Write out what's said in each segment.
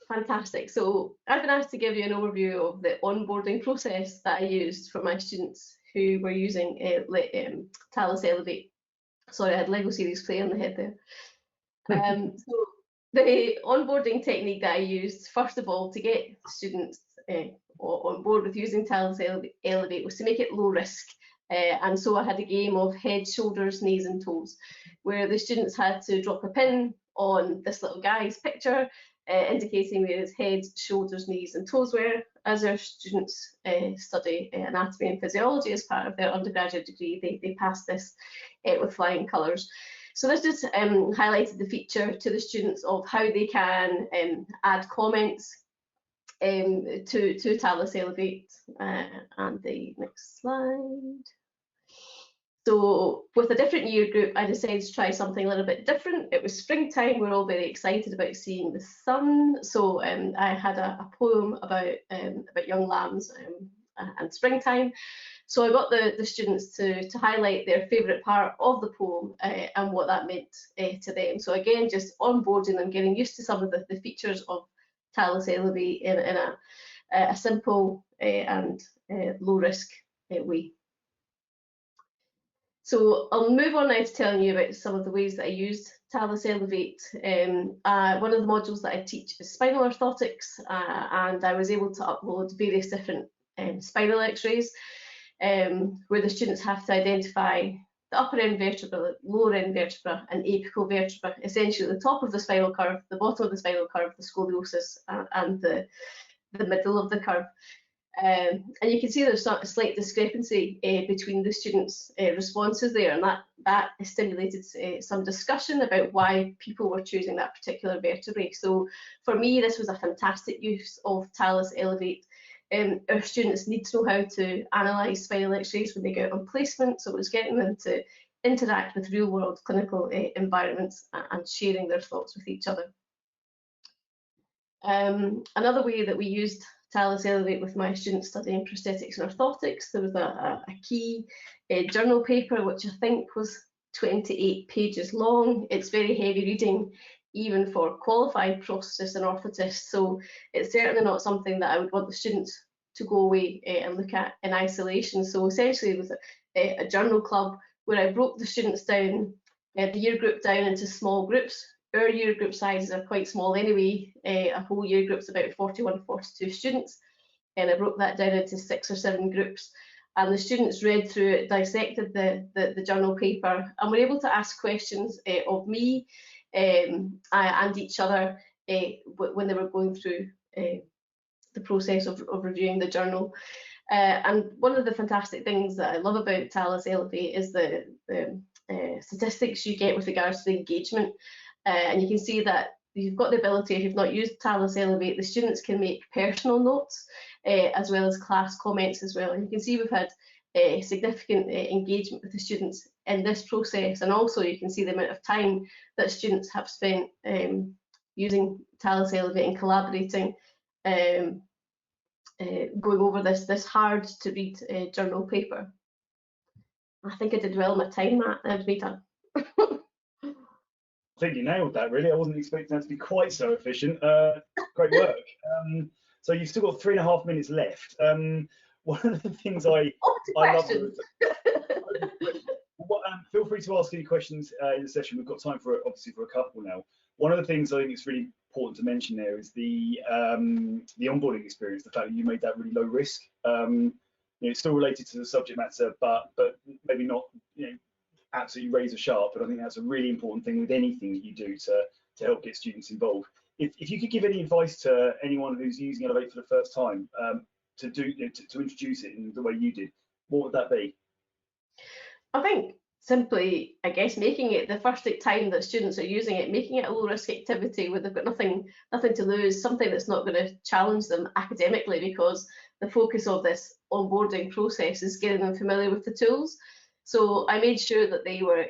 Fantastic. So I've been asked to give you an overview of the onboarding process that I used for my students who were using Talis Elevate. Sorry, I had Lego series play on the head there. So the onboarding technique that I used, first of all, to get students on board with using Talis Elevate was to make it low risk. And so I had a game of head, shoulders, knees and toes, where the students had to drop a pin on this little guy's picture, indicating where his head, shoulders, knees and toes were. As our students study anatomy and physiology as part of their undergraduate degree, they pass this with flying colours. So this just highlighted the feature to the students of how they can add comments to Talis Elevate. And the next slide. So with a different year group, I decided to try something a little bit different. It was springtime. We're all very excited about seeing the sun. So I had a poem about young lambs and springtime. So I got the students to highlight their favourite part of the poem and what that meant to them. So again, just onboarding them, getting used to some of the features of Talis Elevate in a simple and low risk way. So I'll move on now to telling you about some of the ways that I used Talis Elevate. One of the modules that I teach is spinal orthotics, and I was able to upload various different spinal x-rays where the students have to identify the upper end vertebra, lower end vertebra and apical vertebra, essentially the top of the spinal curve, the bottom of the spinal curve, the scoliosis and the middle of the curve. And you can see there's a slight discrepancy between the students' responses there, and that stimulated some discussion about why people were choosing that particular vertebrae. So for me, this was a fantastic use of Talis Elevate. Our students need to know how to analyse spinal x-rays when they go out on placement, so it was getting them to interact with real-world clinical environments and sharing their thoughts with each other. Another way that we used Talis Elevate with my students studying prosthetics and orthotics, there was a key journal paper which I think was 28 pages long. It's very heavy reading even for qualified prosthetists and orthotists, so it's certainly not something that I would want the students to go away and look at in isolation. So essentially it was a journal club where I broke the students down, the year group down into small groups. Our year group sizes are quite small anyway. A whole year group's about 41, 42 students, and I broke that down into 6 or 7 groups. And the students read through it, dissected the journal paper, and were able to ask questions of me and each other when they were going through the process of reviewing the journal. And one of the fantastic things that I love about Talis Elevate is the statistics you get with regards to the engagement. And you can see that you've got the ability, if you've not used Talis Elevate, the students can make personal notes as well as class comments as well. And you can see we've had significant engagement with the students in this process, and also you can see the amount of time that students have spent using Talis Elevate and collaborating, going over this hard to read journal paper. I think I did well in my time, Matt. That was me done. I think you nailed that, really. I wasn't expecting that to be quite so efficient. Great work. So you've still got 3.5 minutes left. One of the things I love. Feel free to ask any questions in the session. We've got time for obviously for a couple now. One of the things I think it's really important to mention there is the onboarding experience. The fact that you made that really low risk. It's still related to the subject matter, but maybe not absolutely razor sharp. But I think that's a really important thing with anything that you do to help get students involved. If you could give any advice to anyone who's using Elevate for the first time to introduce it in the way you did, what would that be? I think simply, I guess, making it the first time that students are using it, making it a low risk activity where they've got nothing to lose, something that's not going to challenge them academically, because the focus of this onboarding process is getting them familiar with the tools. So I made sure that they were,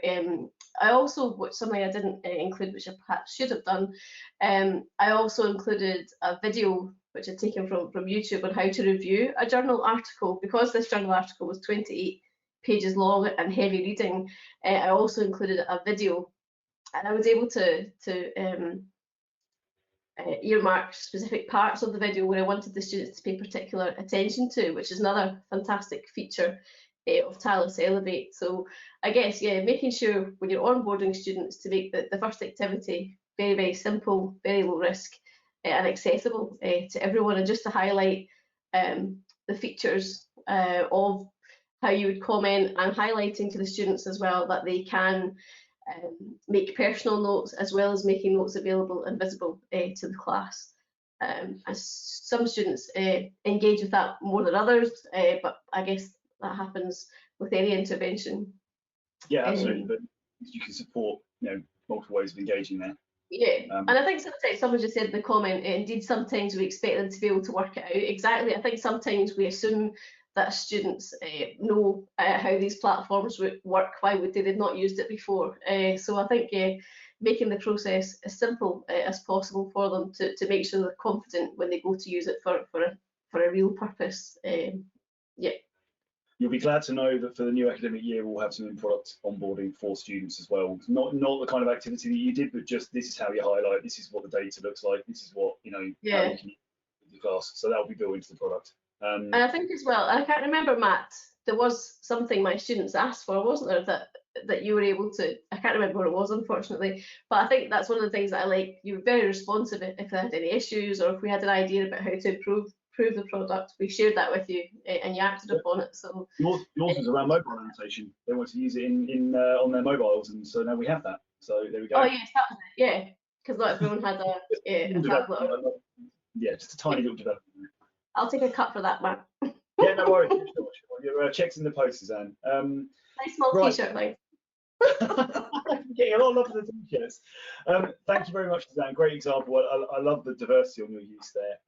I also, something I didn't include, which I perhaps should have done, I also included a video which I'd taken from YouTube on how to review a journal article. Because this journal article was 28 pages long and heavy reading, I also included a video, and I was able to earmarked specific parts of the video where I wanted the students to pay particular attention to, which is another fantastic feature of Talis Elevate. So I guess, yeah, making sure when you're onboarding students to make the first activity very, very simple, very low risk and accessible to everyone, and just to highlight the features of how you would comment, and highlighting to the students as well that they can make personal notes as well as making notes available and visible to the class. As some students engage with that more than others, but I guess that happens with any intervention. Yeah, absolutely. But you can support, multiple ways of engaging there. Yeah, and I think sometimes someone just said in the comment, indeed sometimes we expect them to be able to work it out. Exactly, I think sometimes we assume that students know how these platforms work, why would they have not used it before. So I think making the process as simple as possible for them to make sure they're confident when they go to use it for a real purpose. Yeah. You'll be glad to know that for the new academic year, we'll have some in-product onboarding for students as well. Not the kind of activity that you did, but just this is how you highlight, this is what the data looks like, this is what, how you can use the class. So that'll be built into the product. And I think as well, I can't remember, Matt, there was something my students asked for, wasn't there, that you were able to, I can't remember what it was, unfortunately, but I think that's one of the things that I like. You were very responsive if they had any issues, or if we had an idea about how to improve the product, we shared that with you and you acted upon it. So yours was around mobile annotation. They want to use it in on their mobiles, and so now we have that. So there we go. Oh yes, that was it. Yeah, because not everyone had a tablet. Yeah, just a tiny little development. I'll take a cut for that, Matt. Yeah, no worries. Your checks in the post, Suzanne. Nice small t-shirt, like. Getting a lot of love for the t-shirts. Thank you very much, Suzanne. Great example. I love the diversity on your use there.